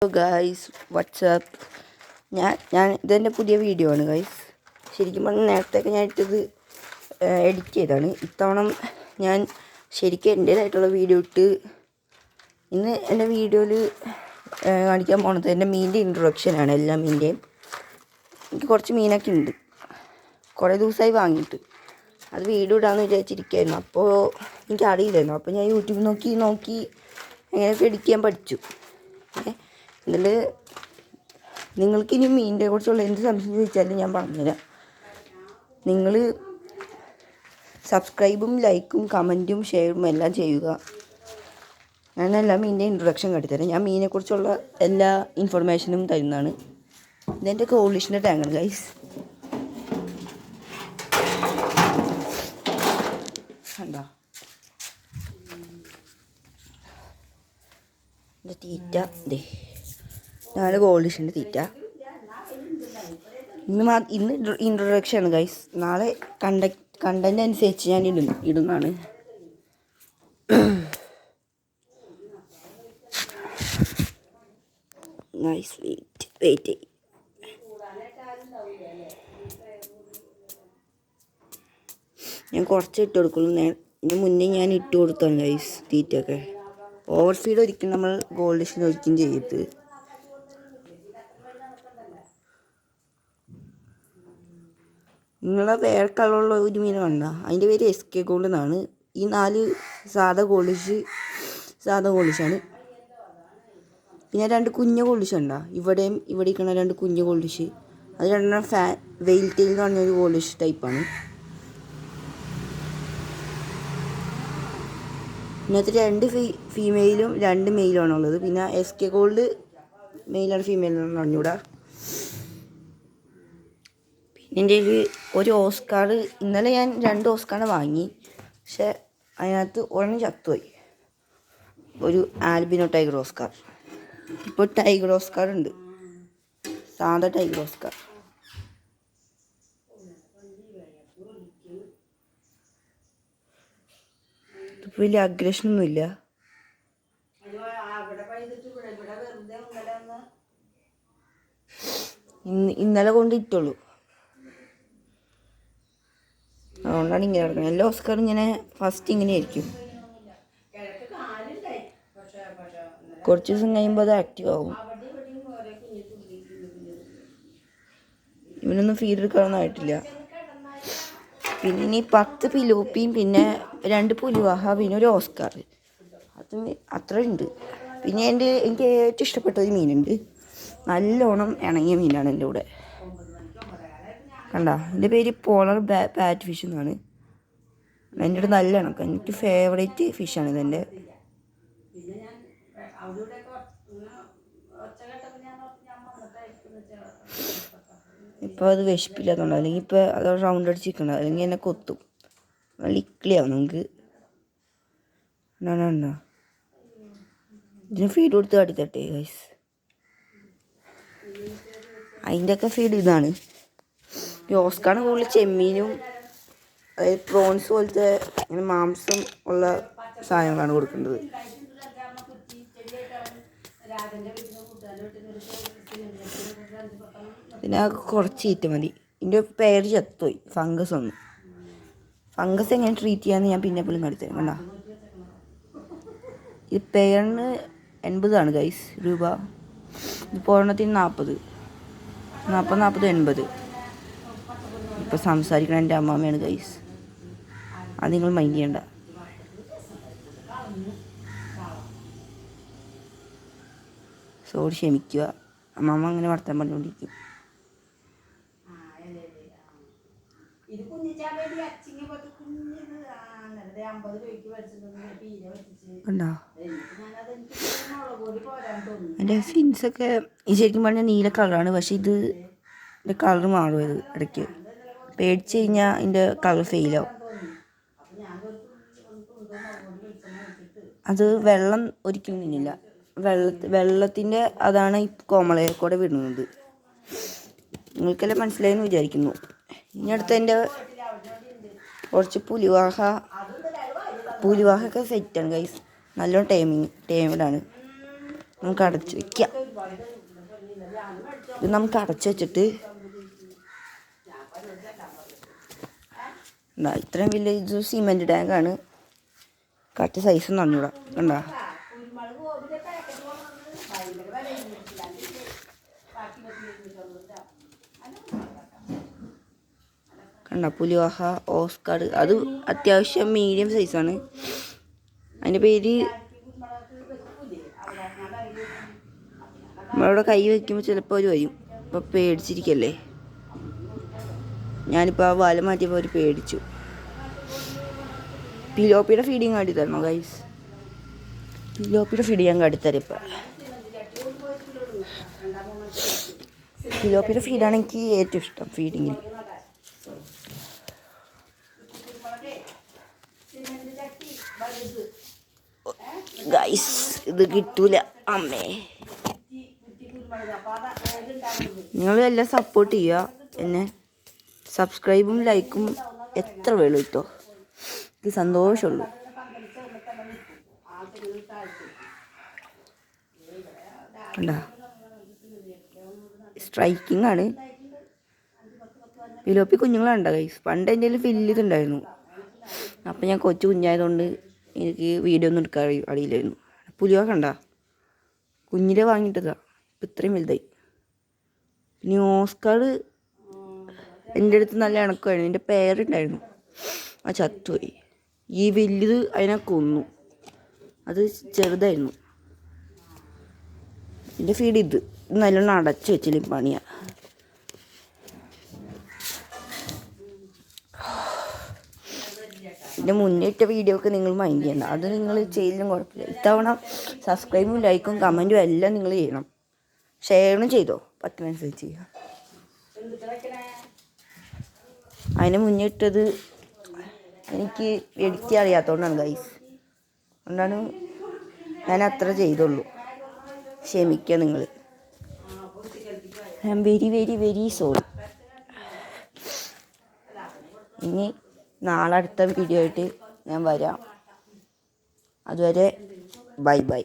Hello guys, WhatsApp. ഇതെൻ്റെ പുതിയ video ആണ് ഗൈസ്. ശരിക്കും പറഞ്ഞാൽ നേരത്തെയൊക്കെ ഞാൻ ഇട്ടത് എഡിറ്റ് ചെയ്താണ്. ഇത്തവണ ഞാൻ ശരിക്കും എൻ്റേതായിട്ടുള്ള വീഡിയോ ഇട്ട് ഇന്ന് എൻ്റെ വീഡിയോയിൽ കാണിക്കാൻ പോണത് എൻ്റെ മീനിൻ്റെ ഇൻട്രൊഡക്ഷനാണ്. എല്ലാ മീനിൻ്റെയും എനിക്ക് കുറച്ച് മീനൊക്കെ ഉണ്ട്, കുറേ ദിവസമായി വാങ്ങിയിട്ട്. അത് വീഡിയോ ഇടാമെന്ന് വിചാരിച്ചിരിക്കുകയായിരുന്നു. അപ്പോൾ എനിക്കറിയില്ലായിരുന്നു. അപ്പോൾ ഞാൻ യൂട്യൂബിൽ നോക്കി എങ്ങനെയൊക്കെ എഡിറ്റ് ചെയ്യാൻ പഠിച്ചു. എന്നിട്ട് നിങ്ങൾക്കിനി മീനിനെ കുറിച്ചുള്ള എന്ത് സംശയം ചോദിച്ചാലും ഞാൻ പറഞ്ഞുതരാം. നിങ്ങൾ സബ്സ്ക്രൈബും ലൈക്കും കമൻറ്റും ഷെയറും എല്ലാം ചെയ്യുക. ഞാൻ എല്ലാ മീനിൻ്റെ ഇൻട്രൊഡക്ഷൻ കാട്ടിത്തരാം. ഞാൻ മീനിനെക്കുറിച്ചുള്ള എല്ലാ ഇൻഫർമേഷനും തരുന്നതാണ്. ഇതെൻ്റെ കോളിഷിൻ്റെ ടാങ്കാണ് ഗൈസ്. കണ്ടോ എൻ്റെ തീറ്റ? ഇതേ നാല് ഗോൾഡിഷിൻ്റെ തീറ്റ. ഇന്ന് ഇൻട്രൊഡക്ഷൻ ആണ് ഗൈസ്. നാളെ കണ്ടന്റ് അനുസരിച്ച് ഞാൻ ഇടുന്നതാണ്. നൈസ്. വെയിറ്റ് ഞാൻ കുറച്ച് ഇട്ട് കൊടുക്കുള്ളൂ. ഇതിന് മുന്നേ ഞാൻ ഇട്ട് കൊടുത്താണ് ഗൈസ് തീറ്റയൊക്കെ. ഓവർ ഫീഡ് ഒരിക്കലും നമ്മൾ ഗോൾഡിഷിന് ഒരിക്കലും ചെയ്യരുത്. നിങ്ങളെ വേറെ കളറുള്ള ഒരു മീൻ കണ്ട, അതിൻ്റെ പേര് SK ഗോൾഡ് എന്നാണ്. ഈ 4 സാധാ ഗോൾഡിഷാണ്. പിന്നെ 2 കുഞ്ഞു ഗോൾഡിഷ് ഉണ്ടോ, ഇവിടെ ഇരിക്കുന്ന 2 കുഞ്ഞു ഗോൾഡിഷ്. അത് 2 വെയിൽ ടെയിൽ എന്ന് പറഞ്ഞൊരു ഗോൾഡിഷ് ടൈപ്പാണ്. ഇതിനകത്ത് 2 ഫീമെയിലും 2 മെയിലുമാണ് ഉള്ളത്. പിന്നെ SK ഗോൾഡ് മെയിലാണ് ഫീമെയിലാണ് അറിഞ്ഞൂടാ. പിന്നെ എൻ്റെ ഒരു ഓസ്കാർ, ഇന്നലെ ഞാൻ 2 ഓസ്കാർ വാങ്ങി. പക്ഷെ അതിനകത്ത് ഒരെണ്ണം ചത്തുപോയി. ഒരു ആൽബിനോ ടൈഗർ ഓസ്കാർ. ഇപ്പോൾ ടൈഗർ ഓസ്കാർ ഉണ്ട്, സാധാ ടൈഗർ ഓസ്കാർ. ഇതിപ്പോൾ വലിയ അഗ്രഷനൊന്നുമില്ല. ഇന്നലെ കൊണ്ട് ഇട്ടുള്ളൂ, അതുകൊണ്ടാണ് ഇങ്ങനെ കിടക്കുന്നത്. എല്ലാ ഓസ്കാറും ഇങ്ങനെ ഫസ്റ്റ് ഇങ്ങനെ ആയിരിക്കും. കുറച്ച് ദിവസം കഴിയുമ്പോൾ അത് ആക്റ്റീവ് ആവും. ഇവനൊന്നും ഫീഡ് എടുക്കാനൊന്നും ആയിട്ടില്ല. പിന്നെ ഇനി 10 പിലോപ്പിയും പിന്നെ 2 പുലുവാഹ പിന്നെ ഒരു ഓസ്കാർ, അത് അത്ര ഉണ്ട്. പിന്നെ എനിക്ക് ഏറ്റവും ഇഷ്ടപ്പെട്ട ഒരു മീനുണ്ട്, നല്ലോണം ഇണങ്ങിയ മീനാണ് എൻ്റെ കൂടെ. കണ്ട, എൻ്റെ പേര് പോളർ പാറ്റ് ഫിഷ് എന്നാണ്. എൻ്റെ അടുത്ത് നല്ല ഇണക്കം. എനിക്ക് ഫേവറേറ്റ് ഫിഷാണ് ഇതെൻ്റെ. ഇപ്പോൾ അത് വിശപ്പില്ലാത്തതുകൊണ്ട്, അല്ലെങ്കിൽ ഇപ്പോൾ അത് റൗണ്ട് അടിച്ചിരിക്കണം, അല്ലെങ്കിൽ എന്നെ കൊത്തും. നല്ല ഇക്ലിയാവും നമുക്ക്. എന്നാ ഇതിന് ഫീഡ് കൊടുത്ത് കാട്ടിത്തട്ടെ ഗൈസ്. അതിൻ്റെയൊക്കെ ഫീഡ് ഇതാണ്. ഈ ഓസ്കാറിന് കൂടുതൽ ചെമ്മീനും അതായത് പ്രോൺസ് പോലത്തെ ഇങ്ങനെ മാംസം ഉള്ള സാധനങ്ങളാണ് കൊടുക്കേണ്ടത്. പിന്നെ കുറച്ച് തീറ്റ മതി. ഇതിൻ്റെ പേര് ചത്തുപോയി, ഫംഗസ് ഒന്നും. ഫംഗസ് എങ്ങനെ ട്രീറ്റ് ചെയ്യാമെന്ന് ഞാൻ പിന്നെ എപ്പോഴും കാണിച്ചു തരാം. കണ്ട, ഇത് പേരിന് 80 ഗൈസ് രൂപ. ഇപ്പോൾ ഒരെണ്ണത്തിന് 40, 80. ഇപ്പോൾ സംസാരിക്കണ എൻ്റെ അമ്മാമ്മയാണ് ഗൈസ്, അത് നിങ്ങൾ മൈൻഡ് ചെയ്യണ്ട. സോറി, ക്ഷമിക്കുക. അമ്മാമ്മ അങ്ങനെ വർത്താനം പറഞ്ഞുകൊണ്ടിരിക്കും. കണ്ടോ, എൻ്റെ ഫിൻസൊക്കെ ശരിക്കും പറഞ്ഞാൽ നീല കളറാണ്. പക്ഷെ ഇതിൻ്റെ കളർ മാറും ഇത് ഇടയ്ക്ക്. പേടിച്ച് കഴിഞ്ഞാൽ ഇതിൻ്റെ കളർ ഫെയിലാവും. അത് വെള്ളം ഒരിക്കലും നിന്നില്ല. വെള്ളത്തിൻ്റെ അതാണ് ഈ കോമളയെ കൂടെ വിടുന്നത്. നിങ്ങൾക്കെല്ലാം മനസ്സിലായെന്ന് വിചാരിക്കുന്നു. ഇനി അടുത്ത് എൻ്റെ കുറച്ച് പുലിവാഹൊക്കെ സെറ്റാണ് ഗൈസ്. നല്ലോണം ടൈമിലാണ്. നമുക്ക് അടച്ച് വയ്ക്കാം. ഇത് നമുക്ക് അടച്ച് വെച്ചിട്ട് എന്താ ഇത്രയും വലിയ ഇത് സിമെൻറ്റ് ടാങ്കാണ്. കറക്റ്റ് സൈസ് നന്നൂടാ കണ്ടാ. കണ്ട പുലിവാഹ ഓസ്കാർ, അത് അത്യാവശ്യം മീഡിയം സൈസാണ്. അതിൻ്റെ പേര് നമ്മളവിടെ കൈ വയ്ക്കുമ്പോൾ ചിലപ്പോൾ അവർ വരും. ഇപ്പോൾ പേടിച്ചിരിക്കല്ലേ, ഞാനിപ്പോൾ ആ വല മാറ്റിയപ്പോൾ അവർ പേടിച്ചു. പിലോപ്പിയുടെ ഫീഡിങ് കാട്ടി തരണോ ഗൈസ്? പിലോപ്പിയുടെ ഫീഡ് ഞാൻ കാട്ടിത്തരാം. ഇപ്പം പിലോപ്പിയുടെ ഫീഡാണ് എനിക്ക് ഏറ്റവും ഇഷ്ടം ഫീഡിങ്ങിൽ. ഗൈസ് ഇത് കിട്ടൂല അമ്മേ. നിങ്ങളെല്ലാം സപ്പോർട്ട് ചെയ്യുക എന്നെ. സബ്സ്ക്രൈബും ലൈക്കും എത്ര വേണം കിട്ടോ, എനിക്ക് സന്തോഷമുള്ളൂ. കണ്ടാ സ്ട്രൈക്കിംഗ് ആണ്. പിലോപ്പി കുഞ്ഞുങ്ങളുണ്ടോ ഗൈസ്? പണ്ട് എൻ്റെ കയ്യിൽ ഫില്ലിതുണ്ടായിരുന്നു. അപ്പം ഞാൻ കൊച്ചു കുഞ്ഞായതുകൊണ്ട് എനിക്ക് വീഡിയോ ഒന്നും എടുക്കാൻ അറിയില്ലായിരുന്നു. പുലിവാ കണ്ട കുഞ്ഞിലെ വാങ്ങിയിട്ടതാ, ഇപ്പം ഇത്രയും വലുതായി. പിന്നെ ഓസ്കാർ എൻ്റെ അടുത്ത് നല്ല ഇണക്കമായിരുന്നു. എൻ്റെ പേരുണ്ടായിരുന്നു, ആ ചത്തുപോയി. ഈ വലിയത് അതിനെ കൊന്നു, അത് ചെറുതായിരുന്നു. എൻ്റെ ഫീഡ് ഇത് നല്ലോണം അടച്ച് വെച്ചില്ല പണിയാ. എൻ്റെ മുന്നേറ്റ വീഡിയോ ഒക്കെ നിങ്ങൾ മൈൻഡ് ചെയ്യണ്ട, അത് നിങ്ങൾ ചെയ്യലും കുഴപ്പമില്ല. ഇത്തവണ സബ്സ്ക്രൈബും ലൈക്കും കമൻറ്റും എല്ലാം നിങ്ങൾ ചെയ്യണം. ഷെയറും ചെയ്തോ, പറ്റുന്നതനുസരിച്ച് ചെയ്യുക. അതിന് മുന്നിട്ടത് എനിക്ക് എഡിറ്റ് അറിയാത്തതുകൊണ്ടാണ് ഗൈസ്, അതുകൊണ്ടാണ് ഞാൻ അത്ര ചെയ്തുള്ളൂ. ക്ഷമിക്കുക നിങ്ങൾ. I am very very very sorry. ഇനി നാളെ അടുത്ത വീഡിയോ ആയിട്ട് ഞാൻ വരാം. അതുവരെ ബൈ ബൈ.